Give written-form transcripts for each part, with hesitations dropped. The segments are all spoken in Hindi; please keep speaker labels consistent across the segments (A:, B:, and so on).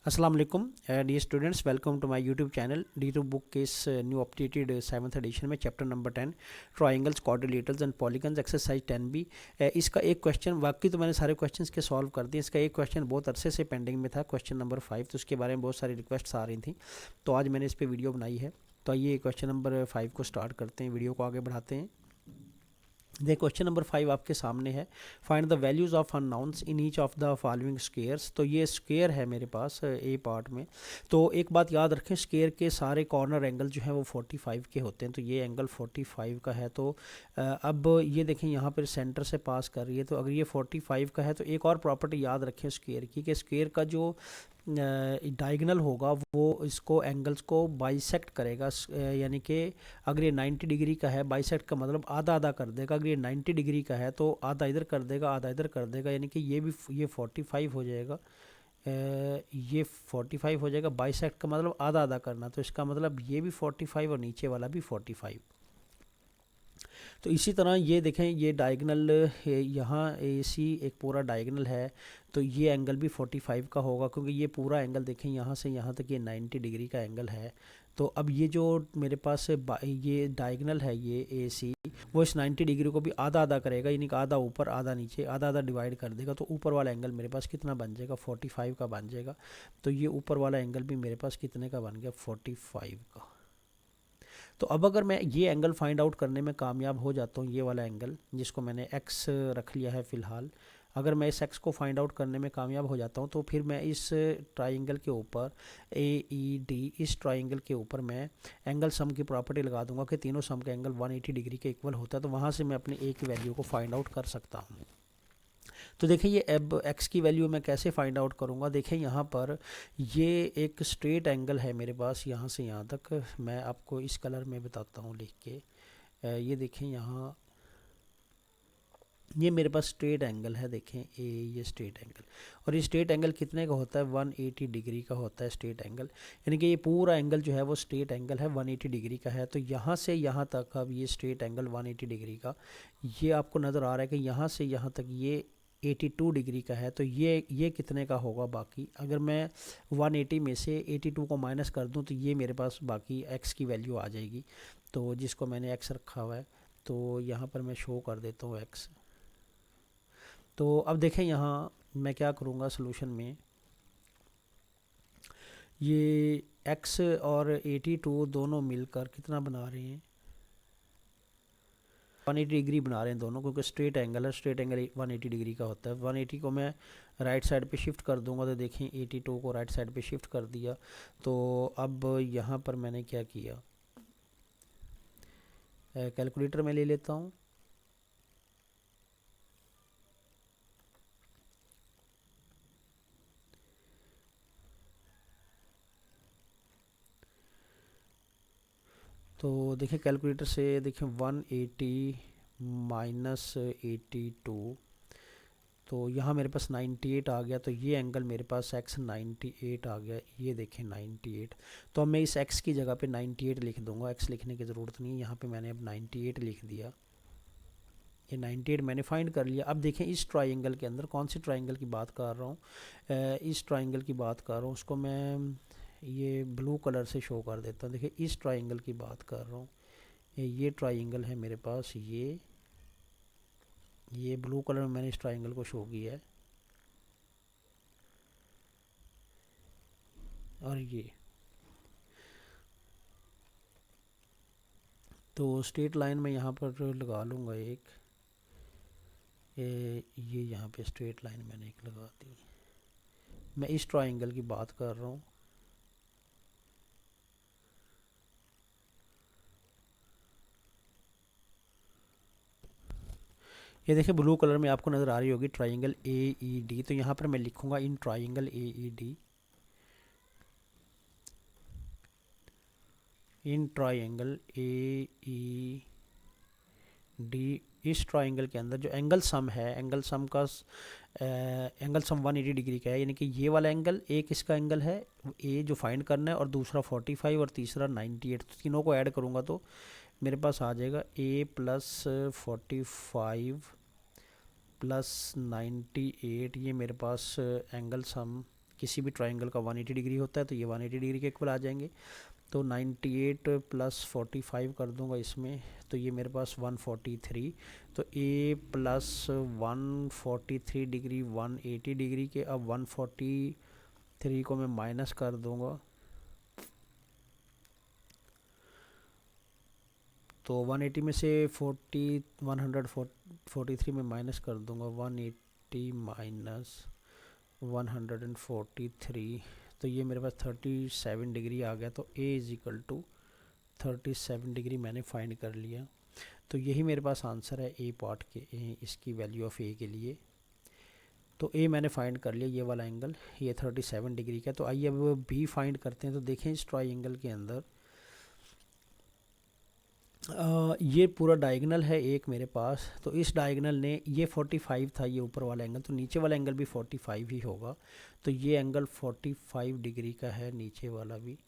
A: अस्सलाम वालेकुम dear students, welcome to my YouTube channel D two book के इस न्यू अपडेटेड 7th एडिशन में chapter number 10 triangles, quadrilaterals and polygons exercise 10B। इसका एक क्वेश्चन, वाकई तो मैंने सारे क्वेश्चंस के सॉल्व कर दिए, इसका एक क्वेश्चन बहुत अरसे से पेंडिंग में था, क्वेश्चन नंबर 5। तो उसके बारे में बहुत सारी रिक्वेस्ट्स आ रही थी, तो आज मैंने इस पर वीडियो बनाई है। तो आइए क्वेश्चन नंबर 5 को स्टार्ट करते हैं, वीडियो को आगे बढ़ाते हैं। देखिए क्वेश्चन नंबर 5 आपके सामने है, find the values of unknowns in each of the following squares. तो ये स्क्वेयर है मेरे पास ए पार्ट में। तो एक बात याद रखें, स्क्वेयर के सारे कॉर्नर एंगल जो है वो 45 के होते हैं, तो ये एंगल 45 का है। तो अब ये देखें यहाँ पर सेंटर से पास कर रही है, तो अगर ये 45 का है तो एक और प्रॉपर्टी याद रखें स्क्वेयर की, कि स्क्वेयर का जो डायगोनल होगा वो इसको एंगल्स को बाइसेक्ट करेगा, यानी कि अगर ये 90 डिग्री का है, बाइसेक्ट का मतलब आधा आधा कर देगा। अगर ये 90 डिग्री का है तो आधा इधर कर देगा, आधा इधर कर देगा, यानी कि ये 45 हो जाएगा, ये 45 हो जाएगा। बाइसेक्ट का मतलब आधा आधा करना, तो इसका मतलब ये भी 45 और नीचे वाला भी 45। तो इसी तरह ये देखें, ये डायगोनल यहाँ AC एक पूरा डायगोनल है, तो ये एंगल भी 45 का होगा, क्योंकि ये पूरा एंगल देखें यहाँ से यहाँ तक ये 90 डिग्री का एंगल है। तो अब ये जो मेरे पास ये डायगोनल है ये AC, वो इस 90 डिग्री को भी आधा आधा करेगा, यानी कि आधा ऊपर आधा नीचे, आधा आधा डिवाइड कर देगा। तो ऊपर वाला एंगल मेरे पास कितना बन जाएगा, 45 का बन जाएगा। तो ये ऊपर वाला एंगल भी मेरे पास कितने का बन गया, 45 का। तो अब अगर मैं ये एंगल फाइंड आउट करने में कामयाब हो जाता हूँ, ये वाला एंगल जिसको मैंने x रख लिया है फ़िलहाल, अगर मैं इस x को फाइंड आउट करने में कामयाब हो जाता हूँ, तो फिर मैं इस ट्राइंगल के ऊपर AED, इस ट्राइंगल के ऊपर मैं एंगल सम की प्रॉपर्टी लगा दूंगा कि तीनों सम का एंगल 180 डिग्री के इक्वल होता है। तो वहाँ से मैं अपने a की वैल्यू को फाइंड आउट कर सकता हूँ। तो देखिए ये अब x की वैल्यू मैं कैसे फाइंड आउट करूँगा। देखिए यहाँ पर ये एक स्ट्रेट एंगल है मेरे पास, यहाँ से यहाँ तक। मैं आपको इस कलर में बताता हूँ लिख के। ये देखें यहाँ, ये मेरे पास स्ट्रेट एंगल है, देखें ये स्ट्रेट एंगल, और ये स्ट्रेट एंगल कितने का होता है, 180 डिग्री का होता है स्ट्रेट एंगल। यानी कि ये पूरा एंगल जो है वो स्ट्रेट एंगल है, 180 डिग्री का है। तो यहाँ से यहाँ तक अब ये स्ट्रेट एंगल 180 डिग्री का, ये आपको नज़र आ रहा है कि यहाँ से यहाँ तक ये 82 डिग्री का है। तो ये कितने का होगा बाकी, अगर मैं 180 में से 82 को माइनस कर दूं तो ये मेरे पास बाकी x की वैल्यू आ जाएगी, तो जिसको मैंने x रखा हुआ है। तो यहाँ पर मैं शो कर देता हूँ x। तो अब देखें यहाँ मैं क्या करूँगा सोल्यूशन में, ये x और 82 दोनों मिलकर कितना बना रहे हैं, 180 डिग्री बना रहे हैं दोनों, क्योंकि स्ट्रेट एंगल है, स्ट्रेट एंगल 180 डिग्री का होता है। 180 को मैं राइट साइड पे शिफ्ट कर दूंगा, तो देखें 82 को राइट साइड पे शिफ्ट कर दिया। तो अब यहाँ पर मैंने क्या किया, कैलकुलेटर में ले लेता हूँ। तो देखिए कैलकुलेटर से देखें 180 माइनस 82, तो यहाँ मेरे पास 98 आ गया। तो ये एंगल मेरे पास x 98 आ गया, ये देखें 98। तो अब मैं इस x की जगह पे 98 लिख दूंगा, x लिखने की ज़रूरत नहीं है, यहाँ पे मैंने अब 98 लिख दिया। ये 98 मैंने फाइंड कर लिया। अब देखें इस ट्राइंगल के अंदर, कौन सी ट्राइंगल की बात कर रहा हूँ, इस ट्राइंगल की बात कर रहा हूँ, उसको मैं ये ब्लू कलर से शो कर देता हूँ। देखिए इस ट्राइंगल की बात कर रहा हूँ, ये ट्राइंगल है मेरे पास, ये ब्लू कलर में मैंने इस ट्राइंगल को शो किया है, और ये तो स्ट्रेट लाइन में यहाँ पर लगा लूँगा एक, ये यहाँ पे स्ट्रेट लाइन मैंने एक लगा दी। मैं इस ट्राइंगल की बात कर रहा हूँ। ये देखिए ब्लू कलर में आपको नज़र आ रही होगी ट्राइंगल AED। तो यहाँ पर मैं लिखूँगा in triangle AED, in triangle AED, इस ट्राइंगल के अंदर जो एंगल सम है, एंगल सम का एंगल सम 180 डिग्री का है, यानी कि ये वाला एंगल, एक इसका एंगल है A जो फाइंड करना है, और दूसरा 45 और तीसरा 98। तो तीनों को ऐड करूँगा तो मेरे पास आ जाएगा A प्लस 45 प्लस 98, ये मेरे पास एंगल सम किसी भी ट्राइंगल का 180 डिग्री होता है तो ये 180 डिग्री के इक्वल आ जाएंगे। तो 98 प्लस 45 कर दूंगा इसमें, तो ये मेरे पास 143। तो ए प्लस 143 डिग्री 180 डिग्री के, अब 143 को मैं माइनस कर दूंगा, तो 180 में से 143 में माइनस कर दूंगा, 180 माइनस 143, तो ये मेरे पास 37 डिग्री आ गया। तो a is equal to 37 degree मैंने फाइंड कर लिया। तो यही मेरे पास आंसर है ए पार्ट के, इसकी वैल्यू ऑफ ए के लिए। तो ए मैंने फाइंड कर लिया, ये वाला एंगल ये 37 डिग्री का। तो आइए अब बी फाइंड करते हैं। तो देखें इस ट्राइंगल के अंदर ये पूरा डायगोनल है एक मेरे पास, तो इस डायगोनल ने ये 45 था ये ऊपर वाला एंगल, तो नीचे वाला एंगल भी 45 ही होगा। तो ये एंगल 45 डिग्री का है, नीचे वाला भी।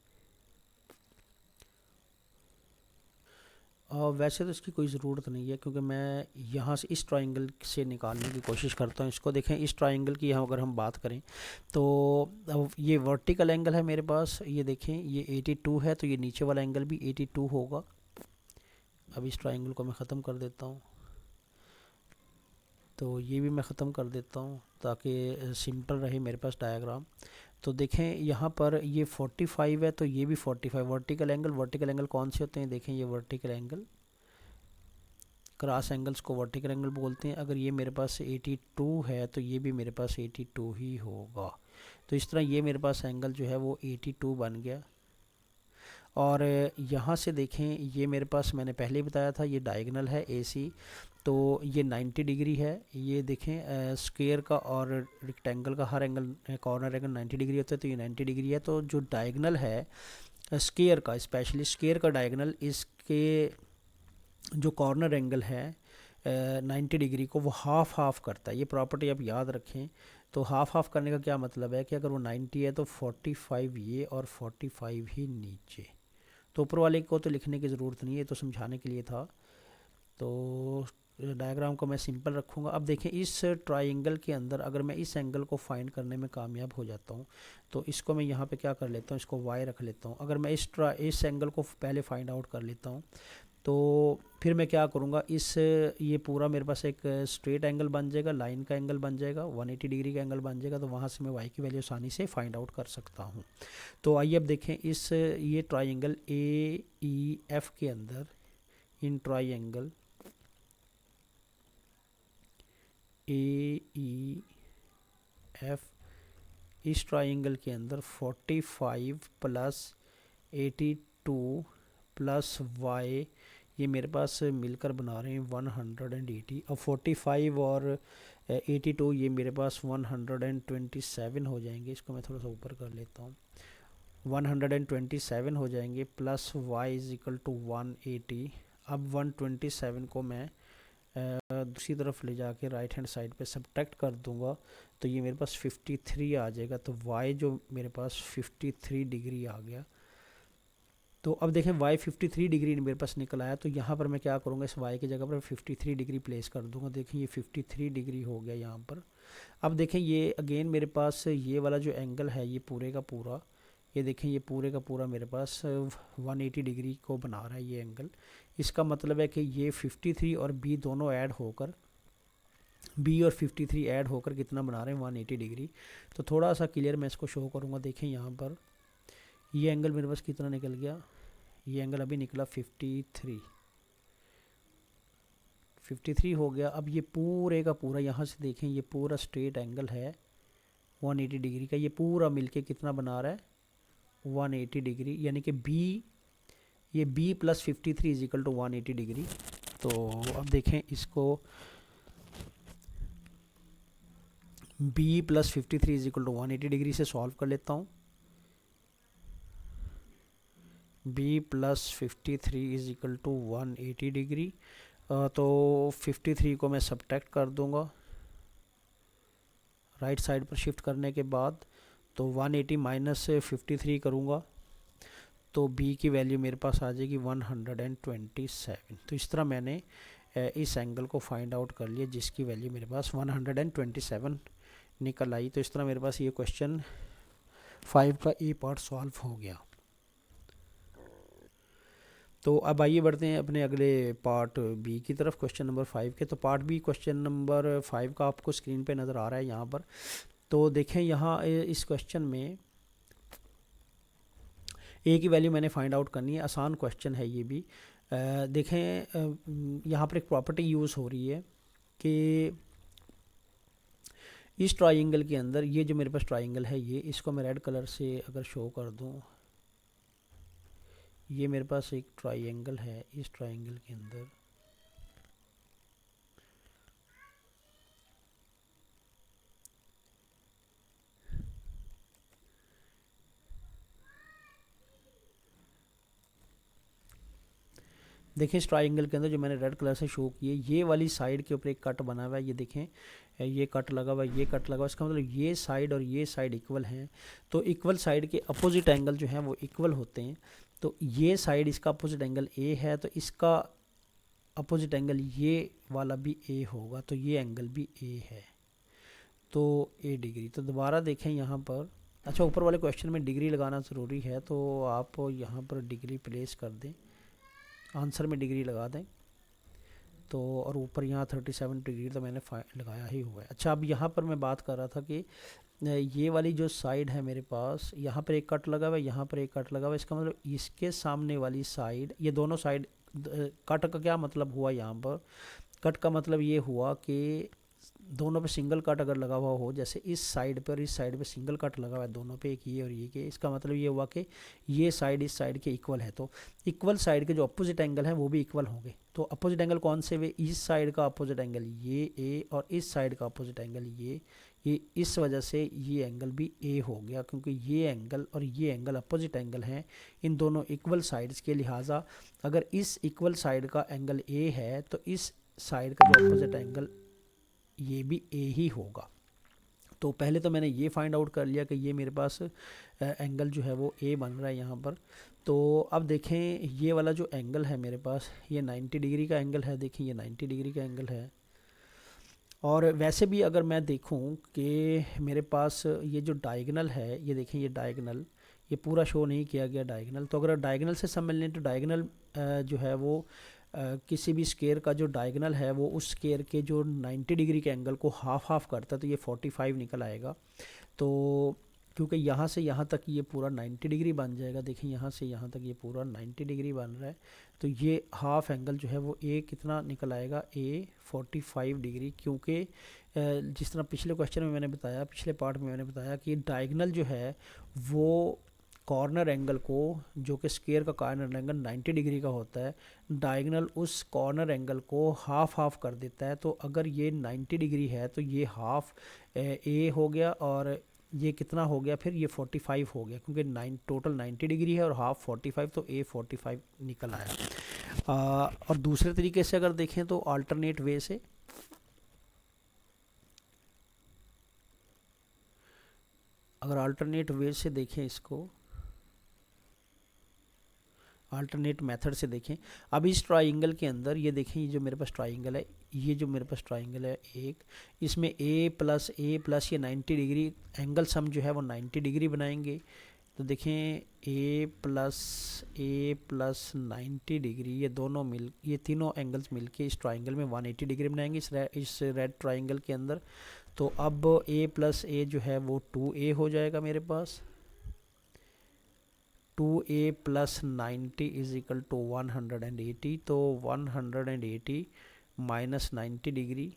A: वैसे तो इसकी कोई ज़रूरत नहीं है, क्योंकि मैं यहाँ से इस ट्राइंगल से निकालने की कोशिश करता हूँ इसको। देखें इस ट्राइंगल की यहाँ अगर हम बात करें तो ये वर्टिकल एंगल है मेरे पास, ये देखें ये 82 है, तो ये नीचे वाला एंगल भी 82 होगा। अब इस ट्राइंगल को मैं ख़त्म कर देता हूँ, तो ये भी मैं ख़त्म कर देता हूँ ताकि सिंपल रहे मेरे पास डायग्राम। तो देखें यहाँ पर ये 45 है, तो ये भी 45। वर्टिकल एंगल कौन से होते हैं, देखें ये वर्टिकल एंगल, क्रॉस एंगल्स को वर्टिकल एंगल बोलते हैं। अगर ये मेरे पास 82 है तो ये भी मेरे पास 82 ही होगा। तो इस तरह ये मेरे पास एंगल जो है वो 82 बन गया। और यहाँ से देखें ये मेरे पास मैंने पहले ही बताया था ये डायगोनल है AC, तो ये 90 डिग्री है। ये देखें स्क्वायर का और रेक्टेंगल का हर एंगल कॉर्नर एंगल 90 डिग्री होता है, तो ये 90 डिग्री है। तो जो डायगोनल है स्क्वायर का, स्पेशली स्क्वायर का डायगोनल, इसके जो कॉर्नर एंगल है 90 डिग्री को वो हाफ करता है। ये प्रॉपर्टी आप याद रखें। तो हाफ करने का क्या मतलब है कि अगर वो 90 है तो 45 ये और 45 ही नीचे। तो ऊपर वाले को तो लिखने की ज़रूरत नहीं है, तो समझाने के लिए था। तो डायग्राम को मैं सिंपल रखूँगा। अब देखें इस ट्राइंगल के अंदर अगर मैं इस एंगल को फाइंड करने में कामयाब हो जाता हूँ तो इसको मैं यहाँ पे क्या कर लेता हूँ, इसको y रख लेता हूँ। अगर मैं इस एंगल को पहले फाइंड आउट कर लेता हूँ तो फिर मैं क्या करूँगा, ये पूरा मेरे पास एक स्ट्रेट एंगल बन जाएगा, लाइन का एंगल बन जाएगा, 180 डिग्री का एंगल बन जाएगा। तो वहाँ से मैं y की वैल्यू आसानी से फाइंड आउट कर सकता हूँ। तो आइए अब देखें ये ट्राइंगल AEF के अंदर, इन ट्राइंगल AEF, इस ट्राइंगल के अंदर 45 प्लस 82 प्लस y, ये मेरे पास मिलकर बना रहे हैं 180। अब 45 और 82 ये मेरे पास 127 हो जाएंगे। इसको मैं थोड़ा सा ऊपर कर लेता हूँ, 127 हो जाएंगे, plus y is equal to 180। अब 127 को मैं दूसरी तरफ ले जाके राइट हैंड साइड पे सब्ट्रैक्ट कर दूंगा, तो ये मेरे पास 53 आ जाएगा। तो y जो मेरे पास 53 डिग्री आ गया। तो अब देखें y 53 डिग्री मेरे पास निकल आया। तो यहाँ पर मैं क्या करूँगा, इस y की जगह पर 53 डिग्री प्लेस कर दूँगा। देखें ये 53 डिग्री हो गया यहाँ पर। अब देखें ये अगेन मेरे पास ये वाला जो एंगल है ये पूरे का पूरा, ये देखें ये पूरे का पूरा मेरे पास 180 डिग्री को बना रहा है ये एंगल। इसका मतलब है कि ये 53 और b दोनों ऐड होकर, b और 53 ऐड होकर कितना बना रहे हैं, 180 डिग्री। तो थोड़ा सा क्लियर मैं इसको शो करूँगा। देखें यहाँ पर ये एंगल मेरे पास कितना निकल गया, ये एंगल अभी निकला 53 हो गया। अब ये पूरे का पूरा यहाँ से देखें ये पूरा स्ट्रेट एंगल है 180 डिग्री का, ये पूरा मिलके कितना बना रहा है 180 डिग्री, यानी कि ये b plus 53 is equal to 180 degree. तो अब देखें इसको b plus 53 is equal to 180 degree से सॉल्व कर लेता हूँ। b plus 53 is equal to 180 degree. तो 53 को मैं सब्ट्रैक्ट कर दूंगा राइट साइड पर शिफ्ट करने के बाद। तो 180 माइनस 53 करूँगा तो b की वैल्यू मेरे पास आ जाएगी 127। तो इस तरह मैंने इस एंगल को फाइंड आउट कर लिया जिसकी वैल्यू मेरे पास 127 निकल आई। तो इस तरह मेरे पास ये क्वेश्चन 5 का ए पार्ट सॉल्व हो गया। तो अब आइए बढ़ते हैं अपने अगले पार्ट बी की तरफ, क्वेश्चन नंबर 5 के। तो पार्ट बी क्वेश्चन नंबर 5 का आपको स्क्रीन पे नज़र आ रहा है यहाँ पर। तो देखें यहाँ इस क्वेश्चन में ए की वैल्यू मैंने फाइंड आउट करनी है। आसान क्वेश्चन है ये भी। देखें यहाँ पर एक प्रॉपर्टी यूज़ हो रही है कि इस ट्राइंगल के अंदर ये जो मेरे पास ट्राइंगल है, ये इसको मैं रेड कलर से अगर शो कर दूँ, ये मेरे पास एक ट्राइंगल है। इस ट्राइंगल के अंदर देखें, इस ट्राइंगल के अंदर जो मैंने रेड कलर से शो किए, ये वाली साइड के ऊपर एक कट बना हुआ है। ये देखें, ये कट लगा हुआ है, ये कट लगा हुआ है। इसका मतलब ये साइड और ये साइड इक्वल हैं। तो इक्वल साइड के अपोजिट एंगल जो हैं वो इक्वल होते हैं। तो ये साइड इसका अपोजिट एंगल ए है, तो इसका अपोजिट एंगल ये वाला भी ए होगा, तो ये एंगल भी ए है, तो ए डिग्री। तो दोबारा देखें यहाँ पर, अच्छा ऊपर वाले क्वेश्चन में डिग्री लगाना ज़रूरी है, तो आप यहाँ पर डिग्री प्लेस कर दें, आंसर में डिग्री लगा दें। तो और ऊपर यहाँ 37 डिग्री तो मैंने लगाया ही हुआ है। अच्छा, अब यहाँ पर मैं बात कर रहा था कि ये वाली जो साइड है मेरे पास, यहाँ पर एक कट लगा हुआ है, यहाँ पर एक कट लगा हुआ है। इसका मतलब इसके सामने वाली साइड, ये दोनों साइड, कट का क्या मतलब हुआ यहाँ पर? कट का मतलब ये हुआ कि दोनों पे सिंगल कट अगर लगा हुआ हो, जैसे इस साइड पर, इस साइड पे सिंगल कट लगा हुआ है दोनों पे, एक ये और ये के, इसका मतलब ये हुआ कि ये साइड इस साइड के इक्वल है। तो इक्वल साइड के जो अपोजिट एंगल हैं वो भी इक्वल होंगे। तो अपोजिट एंगल कौन से वे? इस साइड का अपोजिट एंगल ये ए और इस साइड का अपोजिट एंगल ये इस वजह से ये एंगल भी ए हो गया, क्योंकि ये एंगल और ये एंगल अपोजिट एंगल हैं, इन दोनों इक्वल साइड्स के। लिहाजा अगर इस इक्वल साइड का एंगल ए है तो इस साइड का जो अपोजिट एंगल ये भी ए ही होगा। तो पहले तो मैंने ये फाइंड आउट कर लिया कि ये मेरे पास एंगल जो है वो ए बन रहा है यहाँ पर। तो अब देखें, ये वाला जो एंगल है मेरे पास, ये 90 डिग्री का एंगल है। देखें, ये 90 डिग्री का एंगल है। और वैसे भी अगर मैं देखूं कि मेरे पास ये जो डायगोनल है, ये देखें, ये डायगोनल, ये पूरा शो नहीं किया गया डायगोनल। तो अगर डायगोनल से समझ लें तो डायगोनल जो है वो किसी भी स्केयर का जो डायगोनल है वो उस स्केयर के जो 90 डिग्री के एंगल को हाफ करता है, तो ये 45 निकल आएगा। तो क्योंकि यहाँ से यहाँ तक ये पूरा 90 डिग्री बन जाएगा। देखिए, यहाँ से यहाँ तक ये पूरा 90 डिग्री बन रहा है, तो ये हाफ एंगल जो है वो ए कितना निकल आएगा? ए 45 डिग्री। क्योंकि जिस तरह पिछले क्वेश्चन में मैंने बताया, पिछले पार्ट में मैंने बताया कि डायगोनल जो है वो कॉर्नर एंगल को, जो कि स्क्वायर का कॉर्नर एंगल 90 डिग्री का होता है, डायगोनल उस कॉर्नर एंगल को हाफ कर देता है। तो अगर ये 90 डिग्री है तो ये हाफ ए हो गया, और ये कितना हो गया फिर? ये 45 हो गया, क्योंकि टोटल 90 डिग्री है और हाफ 45, तो ए 45 निकल आया। और दूसरे तरीके से अगर देखें तो अल्टरनेट वे से, अगर अल्टरनेट वे से देखें इसको, अल्टरनेट मेथड से देखें। अब इस ट्राइंगल के अंदर ये देखें, ये जो मेरे पास ट्राइंगल है, ये जो मेरे पास ट्राइंगल है एक, इसमें ए प्लस ये 90 डिग्री एंगल सम जो है वो 90 डिग्री बनाएंगे। तो देखें, ए प्लस 90 डिग्री, ये तीनों एंगल्स मिलके इस ट्राइंगल में 180 डिग्री बनाएंगे इस रेड ट्राइंगल के अंदर। तो अब ए प्लस ए जो है वो 2a हो जाएगा मेरे पास। 2a plus 90 is equal to 180। तो 180 माइनस 90 डिग्री,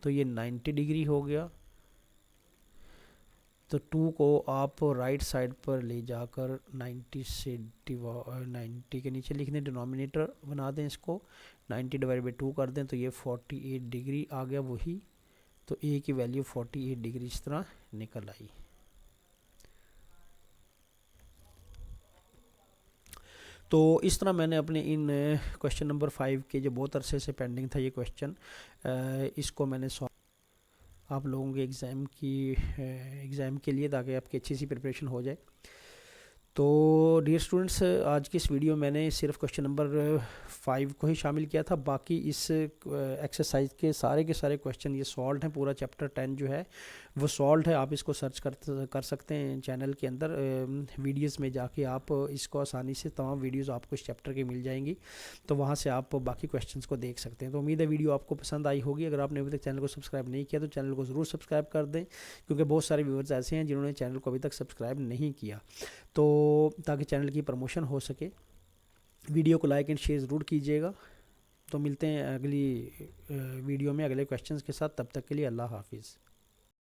A: तो ये 90 डिग्री हो गया। तो 2 को आप राइट साइड पर ले जाकर 90 से 90 के नीचे लिख दें, डिनोमिनेटर बना दें इसको, 90 डिवाइड बाई 2 कर दें, तो ये 48 डिग्री आ गया वही। तो ए की वैल्यू 48 डिग्री इस तरह निकल आई। तो इस तरह मैंने अपने इन क्वेश्चन नंबर 5 के, जो बहुत अरसे से पेंडिंग था ये क्वेश्चन, इसको मैंने आप लोगों के एग्ज़ाम के लिए, ताकि आपकी अच्छी सी प्रिपरेशन हो जाए। तो डियर स्टूडेंट्स, आज की इस वीडियो मैंने सिर्फ क्वेश्चन नंबर 5 को ही शामिल किया था। बाकी इस एक्सरसाइज के सारे क्वेश्चन ये सॉल्व हैं। पूरा चैप्टर 10 जो है वो सॉल्व है, आप इसको सर्च कर सकते हैं चैनल के अंदर, वीडियोस में जाके आप इसको आसानी से तमाम वीडियोस आपको इस चैप्टर की मिल जाएंगी, तो वहाँ से आप बाकी क्वेश्चंस को देख सकते हैं। तो उम्मीद है वीडियो आपको पसंद आई होगी। अगर आपने अभी तक चैनल को सब्सक्राइब नहीं किया तो चैनल को ज़रूर सब्सक्राइब कर दें, क्योंकि बहुत सारे व्यूअर्स ऐसे हैं जिन्होंने चैनल को अभी तक सब्सक्राइब नहीं किया, तो ताकि चैनल की प्रमोशन हो सके। वीडियो को लाइक एंड शेयर ज़रूर कीजिएगा। तो मिलते हैं अगली वीडियो में अगले क्वेश्चंस के साथ, तब तक के लिए अल्लाह हाफिज़।